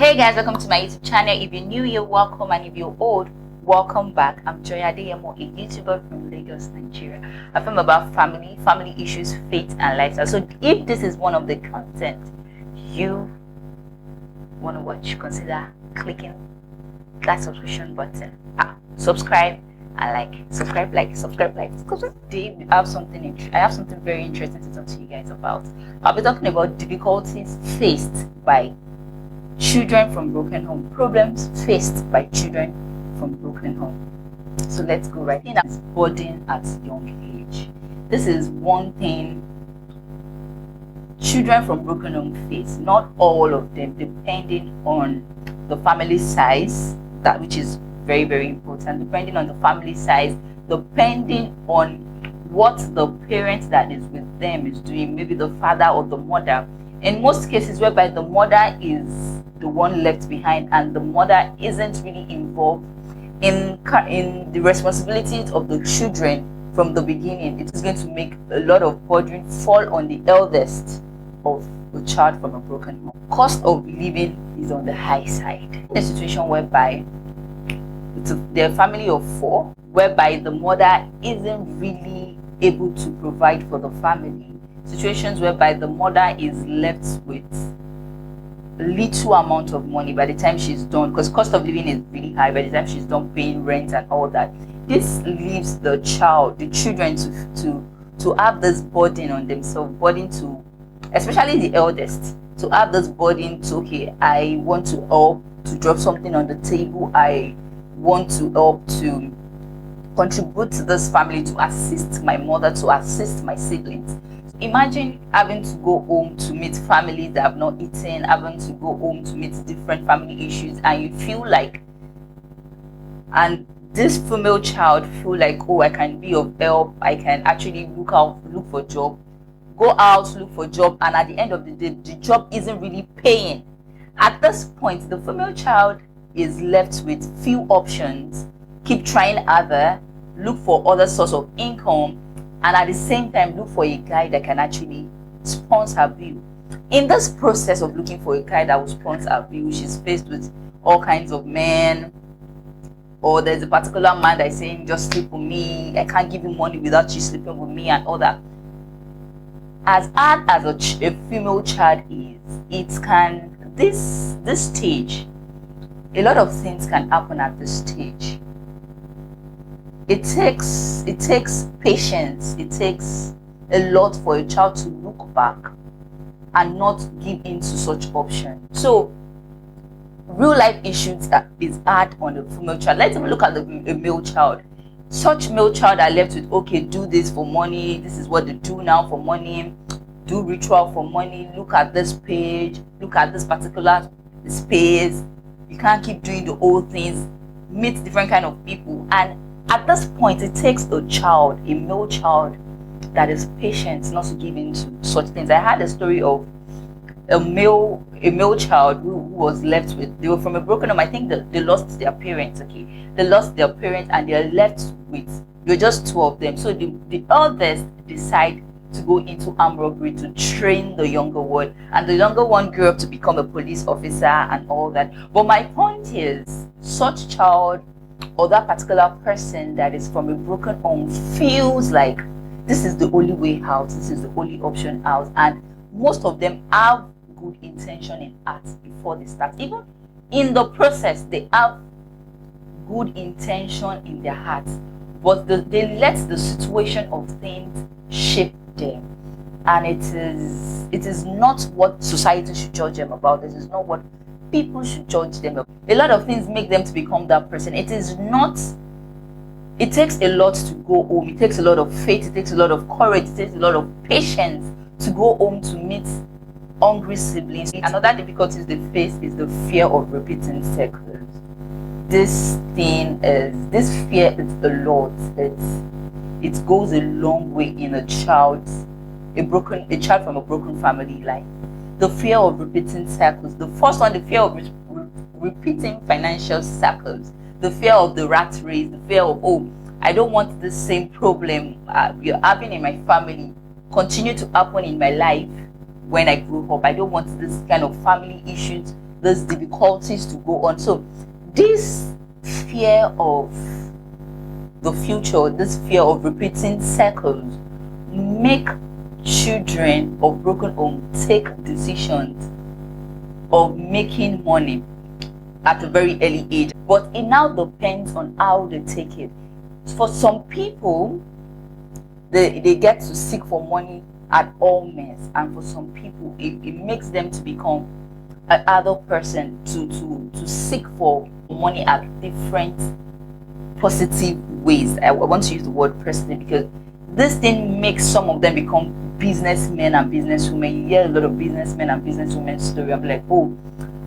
Hey guys, welcome to my YouTube channel. If you're new, you're welcome, and if you're old, welcome back. I'm Joy Adeyemo, a YouTuber from Lagos, Nigeria. I film about family issues, faith, and lifestyle. So if this is one of the content you want to watch, consider clicking that subscription button. Subscribe and subscribe. Today I have something very interesting to talk to you guys about. I'll be talking about difficulties faced by children from broken home, problems faced by children from broken home. So let's go right in. As burden at young age. This is one thing children from broken home face. Not all of them, depending on the family size, that which is very, very important. Depending on the family size, depending on what the parent that is with them is doing, maybe the father or the mother. In most cases whereby the mother is the one left behind and the mother isn't really involved in the responsibilities of the children from the beginning, it is going to make a lot of burden fall on the eldest of the child from a broken home. Cost of living is on the high side. A situation whereby they're a family of 4, whereby the mother isn't really able to provide for the family. Situations whereby the mother is left with little amount of money by the time she's done, because cost of living is really high by the time she's done paying rent and all that. This leaves the children to have this burden on themselves, especially the eldest, to have this burden to, okay, I want to help to drop something on the table, I want to help to contribute to this family, to assist my mother, to assist my siblings. Imagine having to go home to meet families that have not eaten, having to go home to meet different family issues, and you feel like, and this female child feel like, oh, I can be of help, I can actually look for job, go out, look for job, and at the end of the day, the job isn't really paying. At this point, the female child is left with few options, keep trying other, look for other source of income, and at the same time look for a guy that can actually sponsor her bill. In this process of looking for a guy that will sponsor her bill, she's faced with all kinds of men, or there's a particular man that is saying, just sleep with me, I can't give you money without you sleeping with me, and all that. As hard as a female child is, this stage, a lot of things can happen at this stage. It takes patience. It takes a lot for a child to look back and not give into such options. So real life issues that is hard on the female child. Let's even look at the male child. Such male child are left with, okay, do this for money, this is what they do now for money, do ritual for money, look at this page, look at this particular space, you can't keep doing the old things, meet different kind of people. And at this point, it takes a male child that is patient not to give into such things. I had a story of a male child who was left with, they were from a broken home. I think that they lost their parents, okay? They lost their parents and they're left with, you're just 2 of them. So the eldest decide to go into armed robbery to train the younger one. And the younger one grew up to become a police officer and all that. But my point is, such child or that particular person that is from a broken home feels like this is the only way out, this is the only option out, and most of them have good intention in heart before they start. Even in the process, they have good intention in their hearts, but they let the situation of things shape them, and it is not what society should judge them about. This is not what people should judge them about. A lot of things make them to become that person. It takes a lot to go home. It takes a lot of faith, it takes a lot of courage, it takes a lot of patience to go home to meet hungry siblings. Another difficulty they face is the fear of repeating cycles. This fear is a lot. It goes a long way in a child from a broken family life. The fear of repeating cycles. The first one, the fear of repeating financial cycles. The fear of the rat race. The fear of, oh, I don't want the same problem you're having in my family continue to happen in my life when I grew up. I don't want this kind of family issues these difficulties to go on. So this fear of the future, this fear of repeating cycles, make children of broken home take decisions of making money at a very early age. But it now depends on how they take it. For some people, they get to seek for money at all means, and for some people it makes them to become another person, to seek for money at different positive ways. I want to use the word personally because this thing makes some of them become businessmen and businesswomen. You hear a lot of businessmen and businesswomen story. I'm like, oh,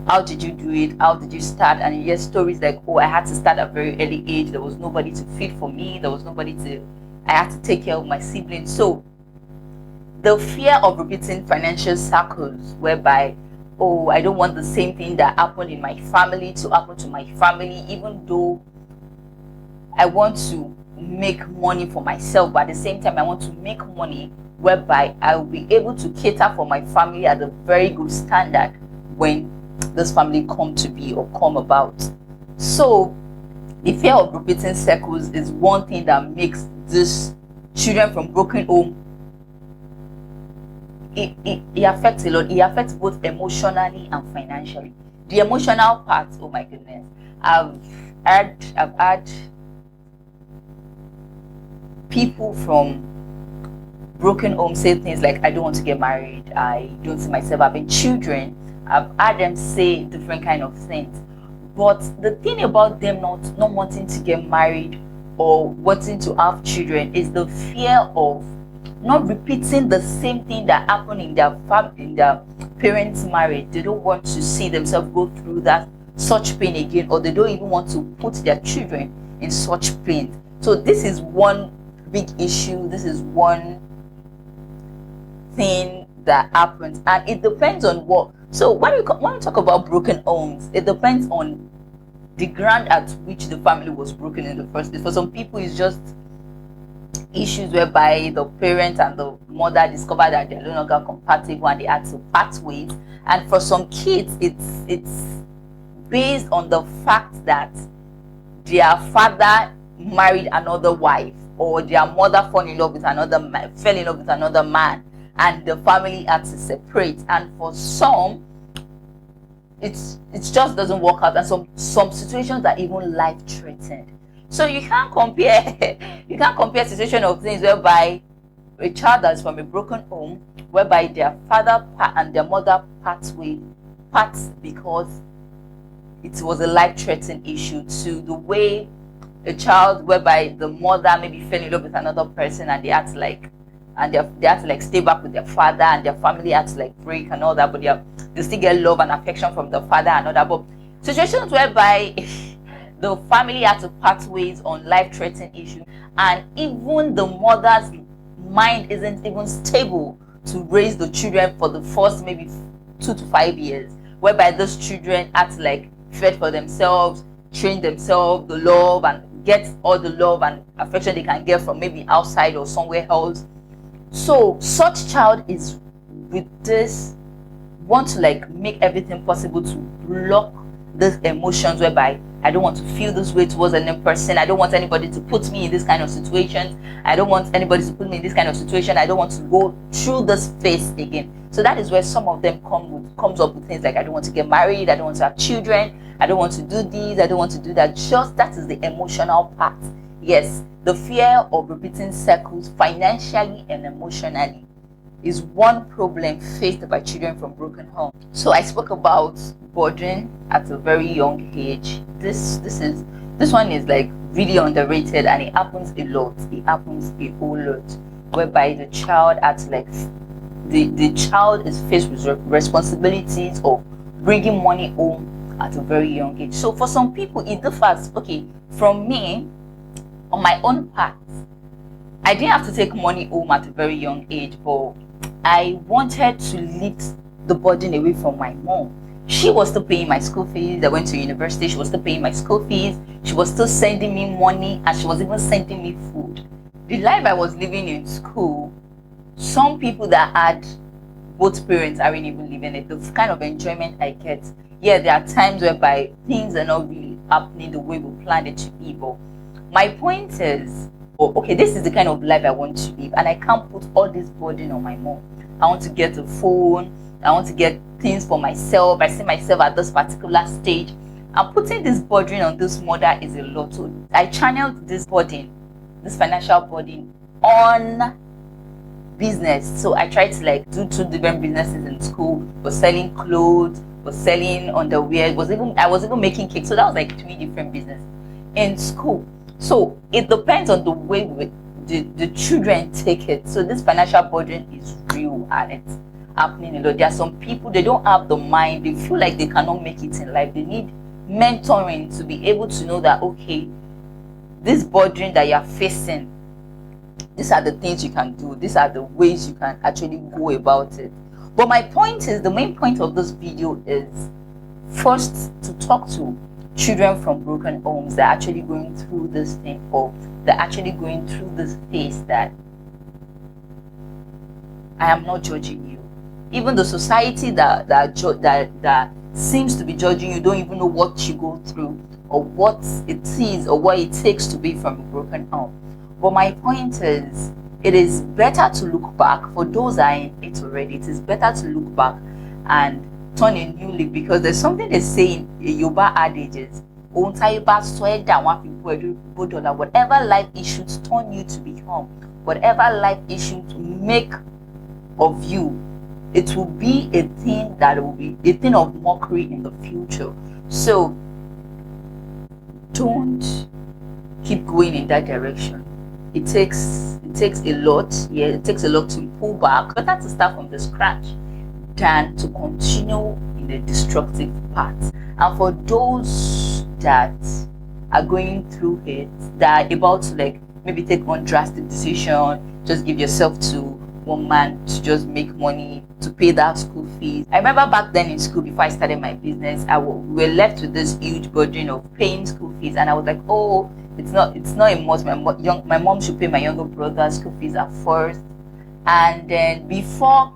how did you do it? How did you start? And you hear stories like, oh, I had to start at a very early age. There was nobody to feed for me. There was nobody to, I had to take care of my siblings. So the fear of repeating financial cycles whereby, oh, I don't want the same thing that happened in my family to happen to my family, even though I want to make money for myself, but at the same time I want to make money whereby I will be able to cater for my family at a very good standard when this family come to be or come about. So the fear of repeating cycles is one thing that makes these children from broken home, it affects a lot. It affects both emotionally and financially. The emotional part, oh my goodness, I've had people from broken homes say things like, I don't want to get married, I don't see myself having children. I've had them say different kind of things. But the thing about them not wanting to get married or wanting to have children is the fear of not repeating the same thing that happened in their parents' marriage. They don't want to see themselves go through that such pain again, or they don't even want to put their children in such pain. So this is one big issue. This is one thing that happens, and it depends on what. So when we talk about broken homes, it depends on the ground at which the family was broken in the first place. For some people, it's just issues whereby the parent and the mother discovered that they're no longer compatible and they had to part ways. And for some kids, it's based on the fact that their father married another wife, or their mother fell in love with another man, and the family had to separate. And for some, it just doesn't work out, and some situations are even life-threatened. So you can't compare situation of things whereby a child that's from a broken home, whereby their father and their mother parts because it was a life-threatening issue, to the way a child whereby the mother maybe fell in love with another person and they had to stay back with their father, and their family had to break and all that, but they still get love and affection from the father and all that. But situations whereby the family had to part ways on life-threatening issue, and even the mother's mind isn't even stable to raise the children for the first maybe 2 to 5 years, whereby those children had to fend for themselves, train themselves, the love, and get all the love and affection they can get from maybe outside or somewhere else. So such child is with this, want to make everything possible to block these emotions whereby I don't want to feel this way towards another person. I don't want anybody to put me in this kind of situations. I don't want anybody to put me in this kind of situation. I don't want to go through this phase again. So that is where some of them comes up with things like, I don't want to get married, I don't want to have children, I don't want to do this, I don't want to do that. Just that is the emotional part. Yes, the fear of repeating cycles financially and emotionally is one problem faced by children from broken homes. So I spoke about boarding at a very young age. This one is really underrated, and it happens a lot. It happens a whole lot, whereby the child the child is faced with responsibilities of bringing money home at a very young age. So for some people it differs. Okay, from me, on my own part, I didn't have to take money home at a very young age, but I wanted to lift the burden away from my mom. She was still paying my school fees. I went to university, she was still paying my school fees. She was still sending me money, and she was even sending me food. The life I was living in school, some people that had both parents aren't even living it. The kind of enjoyment I get, yeah, there are times whereby things are not really happening the way we planned it to be. But my point is, oh, okay, this is the kind of life I want to live, and I can't put all this burden on my mom. I want to get a phone, I want to get things for myself. I see myself at this particular stage. And putting this burden on this mother is a lot. So I channeled this burden, this financial burden, on business. So I tried to like do 2 different businesses in school. Was selling clothes, was selling underwear, I was even making cakes. So that was like 3 different businesses in school. So it depends on the way the children take it. So this financial burden is real, and it's happening a lot. There are some people, they don't have the mind, they feel like they cannot make it in life. They need mentoring to be able to know that, okay, this burden that you're facing, these are the things you can do, these are the ways you can actually go about it. But my point is, the main point of this video is first to talk to children from broken homes that are actually going through this thing, or they're actually going through this phase, that I am not judging you. Even the society that seems to be judging you don't even know what you go through, or what it is, or what it takes to be from a broken home. But my point is, it is better to look back. For those that are in it already, it is better to look back and turn a new leaf, because there's something they say in Yoruba adages, whatever life issues turn you to become, whatever life issues make of you, it will be a thing that will be a thing of mockery in the future. So don't keep going in that direction. It takes a lot. Yeah, it takes a lot to pull back. Better to start from the scratch than to continue in a destructive path. And for those that are going through it, that are about to like maybe take one drastic decision, just give yourself to one man to just make money to pay that school fees. I remember back then in school, before I started my business, we were left with this huge burden of paying school fees, and I was like, oh, it's not a must. My mom should pay my younger brother's school fees at first, and then before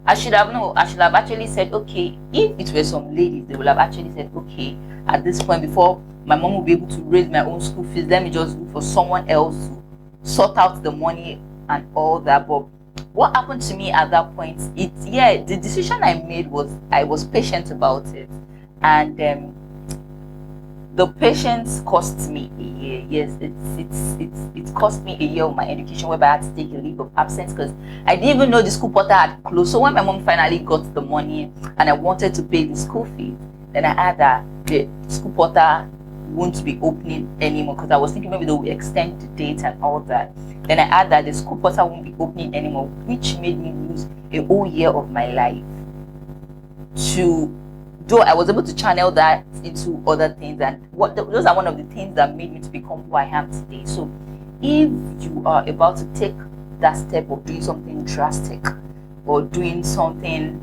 I should have actually said, okay, if it were some ladies, they would have actually said, okay, at this point, before my mom will be able to raise my own school fees, let me just look for someone else to sort out the money and all that. But what happened to me at that point, the decision I made was, I was patient about it, and the patience cost me a year. Yes, it cost me a year of my education, whereby I had to take a leave of absence because I didn't even know the school portal had closed. So when my mom finally got the money and I wanted to pay the school fees, then I had that the school portal won't be opening anymore, because I was thinking maybe they will extend the date and all that. Then I had that the school portal won't be opening anymore, which made me lose a whole year of my life. Though I was able to channel that into other things, and those are one of the things that made me to become who I am today. So if you are about to take that step of doing something drastic, or doing something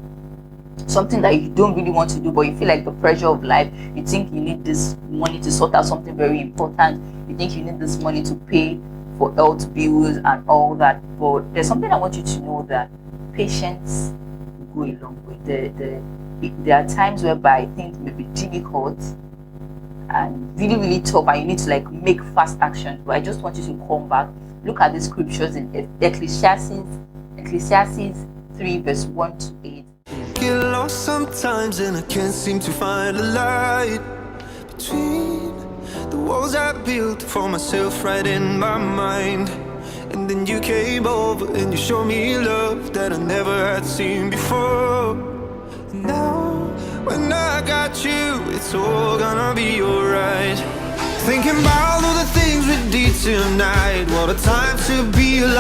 that you don't really want to do, but you feel like the pressure of life, you think you need this money to sort out something very important, you think you need this money to pay for health bills and all that, but there's something I want you to know, that patience will go a long way. There are times whereby things may be difficult and really, really tough, and you need to like make fast action. But I just want you to come back, look at the scriptures in Ecclesiastes 3 verse 1 to 8. Get lost sometimes and I can't seem to find a light between the walls I built for myself right in my mind. And then you came over and you showed me love that I never had seen before. Now when I got you, it's all gonna be alright. Thinking about all the things we did tonight, what a time to be alive.